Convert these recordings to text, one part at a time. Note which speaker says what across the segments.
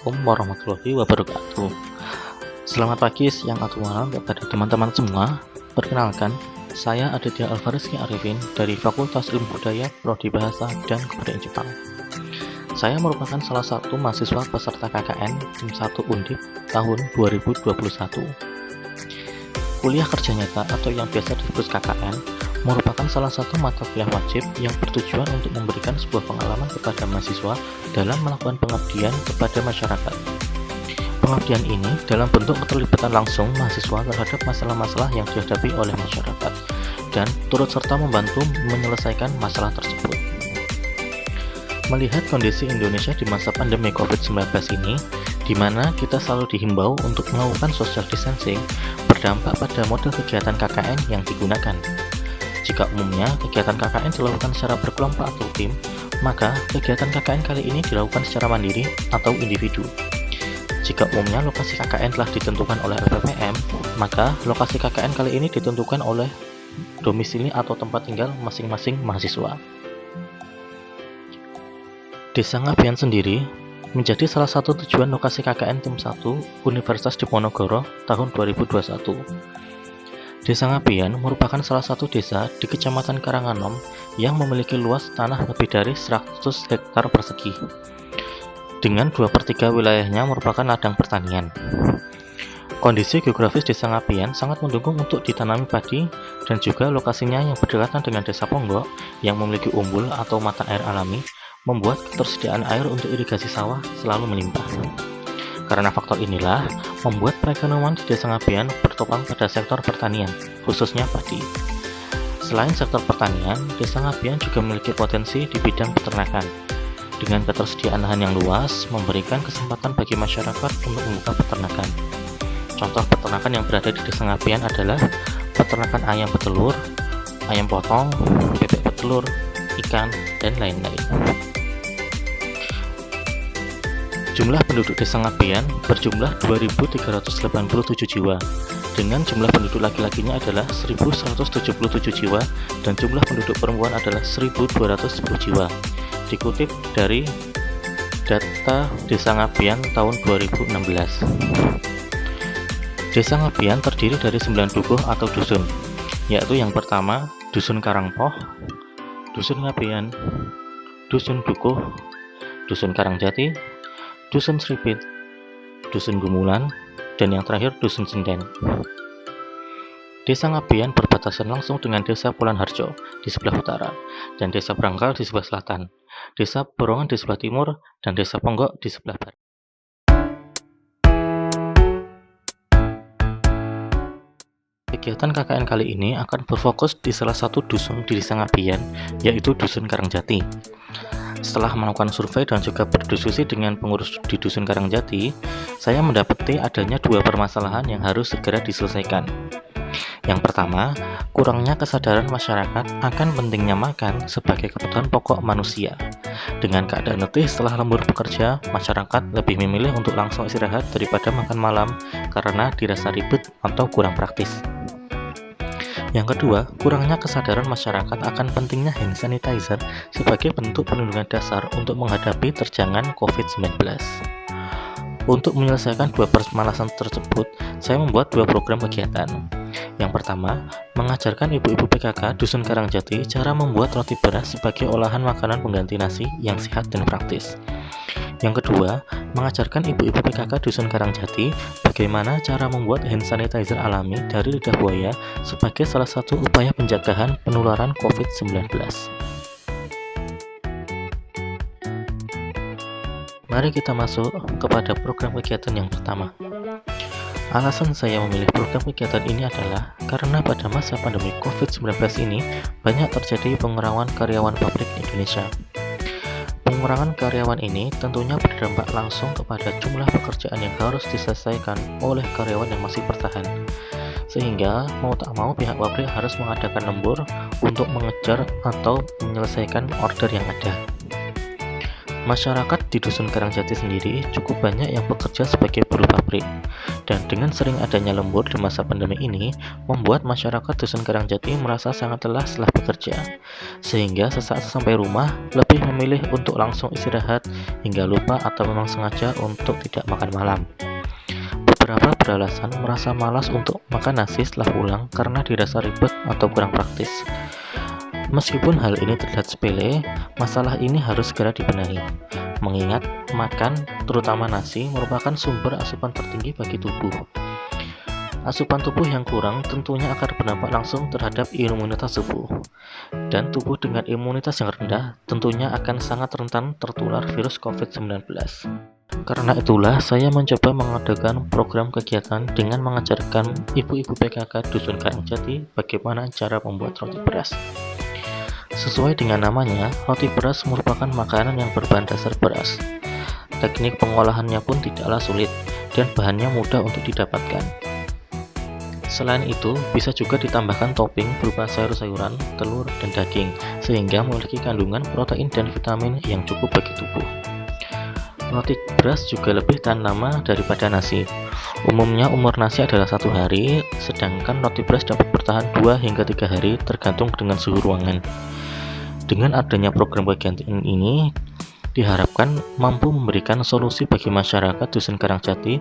Speaker 1: Assalamualaikum warahmatullahi wabarakatuh. Selamat pagi, siang, atau malam kepada teman-teman semua. Perkenalkan, saya Aditya Alvarizky Arifin dari Fakultas Ilmu Budaya, Prodi Bahasa dan Kebudayaan Jepang. Saya merupakan salah satu mahasiswa peserta KKN Tim 1 Undip tahun 2021. Kuliah kerja nyata atau yang biasa disebut KKN merupakan salah satu mata kuliah wajib yang bertujuan untuk memberikan sebuah pengalaman kepada mahasiswa dalam melakukan pengabdian kepada masyarakat. Pengabdian ini dalam bentuk keterlibatan langsung mahasiswa terhadap masalah-masalah yang dihadapi oleh masyarakat dan turut serta membantu menyelesaikan masalah tersebut. Melihat kondisi Indonesia di masa pandemi COVID-19 ini, di mana kita selalu dihimbau untuk melakukan social distancing, berdampak pada model kegiatan KKN yang digunakan. Jika umumnya kegiatan KKN dilakukan secara berkelompok atau tim, maka kegiatan KKN kali ini dilakukan secara mandiri atau individu. Jika umumnya lokasi KKN telah ditentukan oleh LPPM, maka lokasi KKN kali ini ditentukan oleh domisili atau tempat tinggal masing-masing mahasiswa. Desa Ngabean sendiri menjadi salah satu tujuan lokasi KKN Tim 1 Universitas Diponegoro tahun 2021. Desa Ngabean merupakan salah satu desa di Kecamatan Karanganom yang memiliki luas tanah lebih dari 100 hektar persegi. Dengan 2/3 wilayahnya merupakan ladang pertanian. Kondisi geografis Desa Ngabean sangat mendukung untuk ditanami padi dan juga lokasinya yang berdekatan dengan Desa Ponggok yang memiliki umbul atau mata air alami membuat ketersediaan air untuk irigasi sawah selalu melimpah. Karena faktor inilah membuat perekonomian di Desa Ngabean bertopang pada sektor pertanian, khususnya padi. Selain sektor pertanian, Desa Ngabean juga memiliki potensi di bidang peternakan. Dengan ketersediaan lahan yang luas, memberikan kesempatan bagi masyarakat untuk membuka peternakan. Contoh peternakan yang berada di Desa Ngabean adalah peternakan ayam petelur, ayam potong, bebek petelur, ikan, dan lain-lain. Jumlah penduduk Desa Ngabean berjumlah 2.387 jiwa, dengan jumlah penduduk laki-lakinya adalah 1.177 jiwa dan jumlah penduduk perempuan adalah 1.210 jiwa. Dikutip dari data Desa Ngabean tahun 2016. Desa Ngabean terdiri dari 9 dukuh atau dusun, yaitu yang pertama Dusun Karangpoh, Dusun Ngabean, Dusun Dukuh, Dusun Karangjati, Dusun Sripit, Dusun Gumulan, dan yang terakhir Dusun Senden. Desa Ngabean berbatasan langsung dengan Desa Pulan Harjo di sebelah utara, dan Desa Brangkal di sebelah selatan, Desa Borongan di sebelah timur, dan Desa Ponggok di sebelah barat. Kegiatan KKN kali ini akan berfokus di salah satu dusun di Desa Ngabean, yaitu Dusun Karangjati. Setelah melakukan survei dan juga berdiskusi dengan pengurus di Dusun Karangjati, saya mendapati adanya 2 permasalahan yang harus segera diselesaikan. Yang pertama, kurangnya kesadaran masyarakat akan pentingnya makan sebagai kebutuhan pokok manusia. Dengan keadaan letih setelah lembur bekerja, masyarakat lebih memilih untuk langsung istirahat daripada makan malam karena dirasa ribet atau kurang praktis. Yang kedua, kurangnya kesadaran masyarakat akan pentingnya hand sanitizer sebagai bentuk perlindungan dasar untuk menghadapi terjangan COVID-19. Untuk menyelesaikan 2 permasalahan tersebut, saya membuat 2 program kegiatan. Yang pertama, mengajarkan ibu-ibu PKK Dusun Karangjati cara membuat roti beras sebagai olahan makanan pengganti nasi yang sehat dan praktis. Yang kedua, mengajarkan ibu-ibu PKK Dusun Karangjati bagaimana cara membuat hand sanitizer alami dari lidah buaya sebagai salah satu upaya pencegahan penularan COVID-19. Mari kita masuk kepada program kegiatan yang pertama. Alasan saya memilih program kegiatan ini adalah karena pada masa pandemi COVID-19 ini banyak terjadi pengurangan karyawan pabrik Indonesia. Pengurangan karyawan ini tentunya berdampak langsung kepada jumlah pekerjaan yang harus diselesaikan oleh karyawan yang masih bertahan. Sehingga mau tak mau pihak pabrik harus mengadakan lembur untuk mengejar atau menyelesaikan order yang ada. Masyarakat di Dusun Karangjati sendiri cukup banyak yang bekerja sebagai buruh pabrik, dan dengan sering adanya lembur di masa pandemi ini, membuat masyarakat Dusun Karangjati merasa sangat lelah setelah bekerja, sehingga sesaat sampai rumah lebih memilih untuk langsung istirahat hingga lupa atau memang sengaja untuk tidak makan malam. Beberapa beralasan merasa malas untuk makan nasi setelah pulang karena dirasa ribet atau kurang praktis. Meskipun hal ini terlihat sepele, masalah ini harus segera dibenahi, mengingat makan, terutama nasi, merupakan sumber asupan tertinggi bagi tubuh. Asupan tubuh yang kurang tentunya akan berdampak langsung terhadap imunitas tubuh, dan tubuh dengan imunitas yang rendah tentunya akan sangat rentan tertular virus COVID-19. Karena itulah saya mencoba mengadakan program kegiatan dengan mengajarkan ibu-ibu PKK Dusun Karangjati bagaimana cara membuat roti beras. Sesuai dengan namanya, roti beras merupakan makanan yang berbahan dasar beras. Teknik pengolahannya pun tidaklah sulit, dan bahannya mudah untuk didapatkan. Selain itu, bisa juga ditambahkan topping berupa sayur-sayuran, telur, dan daging, sehingga memiliki kandungan protein dan vitamin yang cukup bagi tubuh. Roti beras juga lebih tahan lama daripada nasi. Umumnya umur nasi adalah 1 hari, sedangkan roti beras dapat bertahan 2 hingga 3 hari tergantung dengan suhu ruangan. Dengan adanya program kegiatan ini, diharapkan mampu memberikan solusi bagi masyarakat Dusun Karangjati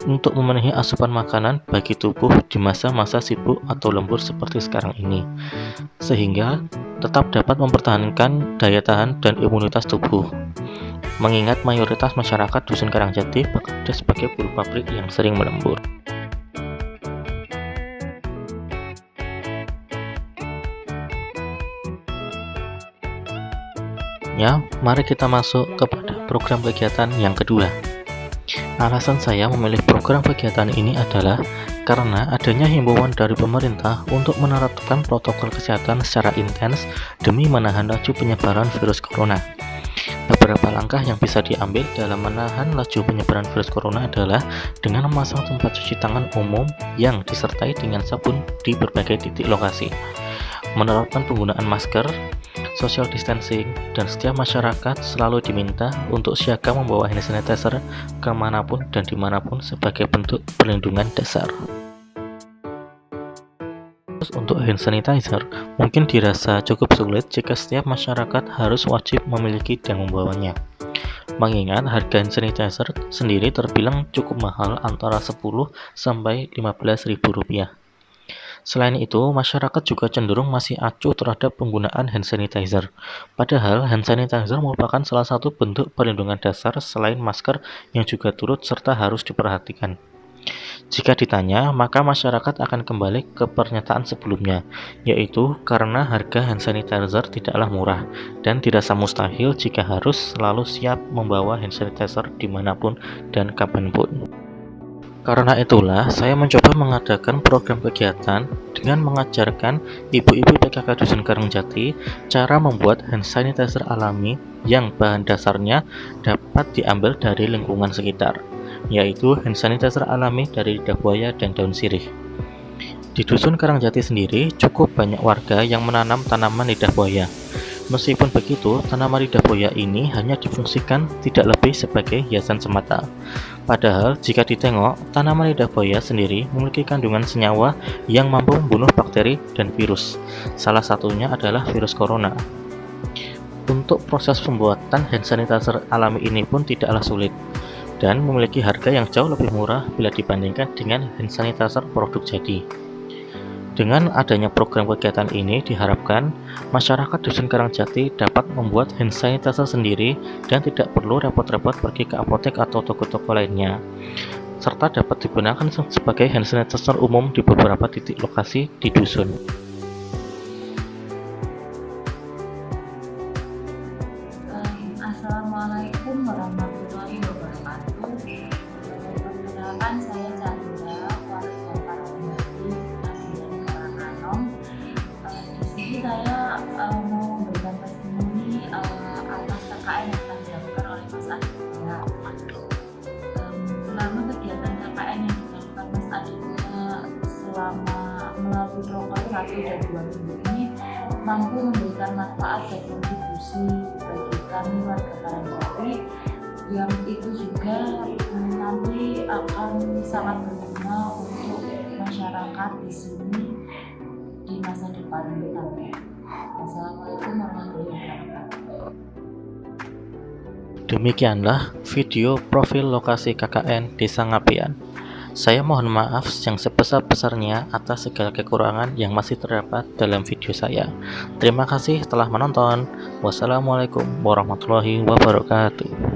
Speaker 1: untuk memenuhi asupan makanan bagi tubuh di masa-masa sibuk atau lembur seperti sekarang ini, sehingga tetap dapat mempertahankan daya tahan dan imunitas tubuh. Mengingat mayoritas masyarakat Dusun Karangjati bekerja sebagai buruh pabrik yang sering melembur. Ya, mari kita masuk kepada program kegiatan yang kedua. Alasan saya memilih program kegiatan ini adalah karena adanya himbauan dari pemerintah untuk menerapkan protokol kesehatan secara intens demi menahan laju penyebaran virus corona. Beberapa langkah yang bisa diambil dalam menahan laju penyebaran virus corona adalah dengan memasang tempat cuci tangan umum yang disertai dengan sabun di berbagai titik lokasi, menerapkan penggunaan masker, social distancing, dan setiap masyarakat selalu diminta untuk siaga membawa hand sanitizer kemanapun dan dimanapun sebagai bentuk perlindungan dasar. Untuk hand sanitizer, mungkin dirasa cukup sulit jika setiap masyarakat harus wajib memiliki dan membawanya. Mengingat harga hand sanitizer sendiri terbilang cukup mahal, antara 10 sampai 15.000 rupiah. Selain itu, masyarakat juga cenderung masih acuh terhadap penggunaan hand sanitizer. Padahal, hand sanitizer merupakan salah satu bentuk perlindungan dasar selain masker yang juga turut serta harus diperhatikan. Jika ditanya, maka masyarakat akan kembali ke pernyataan sebelumnya, yaitu karena harga hand sanitizer tidaklah murah dan dirasa mustahil jika harus selalu siap membawa hand sanitizer dimanapun dan kapanpun. Karena itulah, saya mencoba mengadakan program kegiatan dengan mengajarkan ibu-ibu PKK Dusun Karangjati cara membuat hand sanitizer alami yang bahan dasarnya dapat diambil dari lingkungan sekitar, yaitu hand sanitizer alami dari lidah buaya dan daun sirih. Di Dusun Karangjati sendiri, cukup banyak warga yang menanam tanaman lidah buaya. Meskipun begitu, tanaman lidah buaya ini hanya difungsikan tidak lebih sebagai hiasan semata. Padahal, jika ditengok, tanaman lidah buaya sendiri memiliki kandungan senyawa yang mampu membunuh bakteri dan virus. Salah satunya adalah virus corona. Untuk proses pembuatan hand sanitizer alami ini pun tidaklah sulit, dan memiliki harga yang jauh lebih murah bila dibandingkan dengan hand sanitizer produk jadi. Dengan adanya program kegiatan ini, diharapkan masyarakat Dusun Karangjati dapat membuat hand sanitizer sendiri dan tidak perlu repot-repot pergi ke apotek atau toko-toko lainnya, serta dapat digunakan sebagai hand sanitizer umum di beberapa titik lokasi di dusun.
Speaker 2: Assalamualaikum warahmatullahi wabarakatuh. Perkenalkan, saya Chandra, warga Karangjati, asli dari Karanganom. Di sini saya mau memberikan testimoni atas KKN yang telah dilakukan oleh Mas Aditya. Selama kegiatan KKN yang dilakukan Mas Aditya selama melalui program 1 dan 2 minggu ini mampu memberikan manfaat dan kontribusi bagi kami warga Karangjati, yang itu juga nanti akan sangat berguna untuk masyarakat di sini di masa depan nanti. Assalamualaikum warahmatullahi wabarakatuh.
Speaker 1: Demikianlah video profil lokasi KKN Desa Ngapian. Saya mohon maaf yang sebesar-besarnya atas segala kekurangan yang masih terdapat dalam video saya. Terima kasih telah menonton. Wassalamualaikum warahmatullahi wabarakatuh.